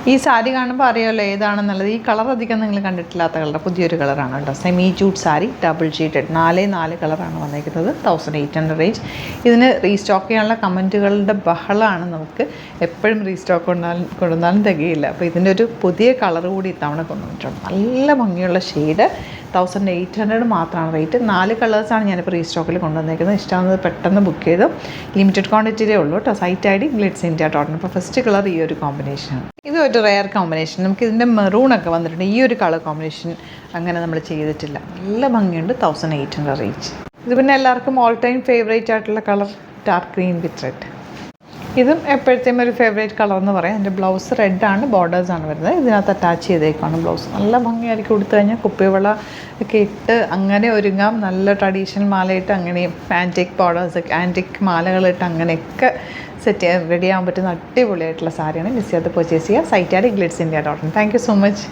ഈ സാരി കാണുമ്പോൾ അറിയാമല്ലോ ഏതാണെന്നുള്ളത്. ഈ കളർ അധികം നിങ്ങൾ കണ്ടിട്ടില്ലാത്ത കളർ, പുതിയൊരു കളറാണ് കേട്ടോ. Semi jute sari, double sheathed, 4 കളറാണ് വന്നിരിക്കുന്നത്. 1800 റേഞ്ച്. ഇതിന് റീസ്റ്റോക്ക് ചെയ്യാനുള്ള കമൻറ്റുകളുടെ ബഹളമാണ്. നമുക്ക് എപ്പോഴും റീസ്റ്റോക്ക് കൊണ്ടുവന്നാലും തികയില്ല. അപ്പോൾ ഇതിൻ്റെ ഒരു പുതിയ കളർ കൂടി ഇത്തവണ കൊണ്ടുവന്നിട്ടുണ്ട്. നല്ല ഭംഗിയുള്ള ഷെയ്ഡ്. 1800 മാത്രമാണ് റേറ്റ്. 4 കളേഴ്സാണ് ഞാനിപ്പോൾ റീസ്റ്റോക്കിൽ കൊണ്ടുവന്നേക്കുന്നത്. ഇഷ്ടമാകുന്നത് പെട്ടെന്ന് ബുക്ക് ചെയ്തു. ലിമിറ്റഡ് ക്വാണ്ടിറ്റിയിലേ ഉള്ളൂ കേട്ടോ. Site ID glitzindia.in. അപ്പോൾ ഫസ്റ്റ് കളർ ഈ ഒരു കോമ്പിനേഷനാണ്. ഇത് ഒരു റെയർ കോമ്പിനേഷൻ. നമുക്ക് ഇതിൻ്റെ മെറൂണൊക്കെ വന്നിട്ടുണ്ട്. ഈ ഒരു കളർ കോമ്പിനേഷൻ അങ്ങനെ നമ്മൾ ചെയ്തിട്ടില്ല. നല്ല ഭംഗിയുണ്ട്. 1800 റേഞ്ച്. ഇത് പിന്നെ എല്ലാവർക്കും ഓൾ ടൈം ഫേവറേറ്റ് ആയിട്ടുള്ള colour dark green with red. ഇതും എപ്പോഴത്തേയും ഒരു ഫേവറേറ്റ് കളർ എന്ന് പറയാം. എൻ്റെ ബ്ലൗസ് റെഡാണ്, ബോർഡേഴ്സാണ് വരുന്നത്. ഇതിനകത്ത് അറ്റാച്ച് ചെയ്തേക്കാണ് ബ്ലൗസ്. നല്ല ഭംഗിയായിരിക്കും കൊടുത്തു കഴിഞ്ഞാൽ. കുപ്പിവള ഒക്കെ ഇട്ട് അങ്ങനെ ഒരുങ്ങാം. നല്ല ട്രഡീഷണൽ മാലയിട്ട് അങ്ങനെയും ആൻറ്റിക് ബോർഡേഴ്സ്, ആൻറ്റിക് മാലകളിട്ട് അങ്ങനെയൊക്കെ സെറ്റ് ചെയ്യാൻ റെഡി ആകാൻ പറ്റുന്ന അടിപൊളിയായിട്ടുള്ള സാരിയാണ്. മിസ് ചെയ്യാതെ പർച്ചേസ് ചെയ്യുക. Site ID glitzindia.in. Thank you so much.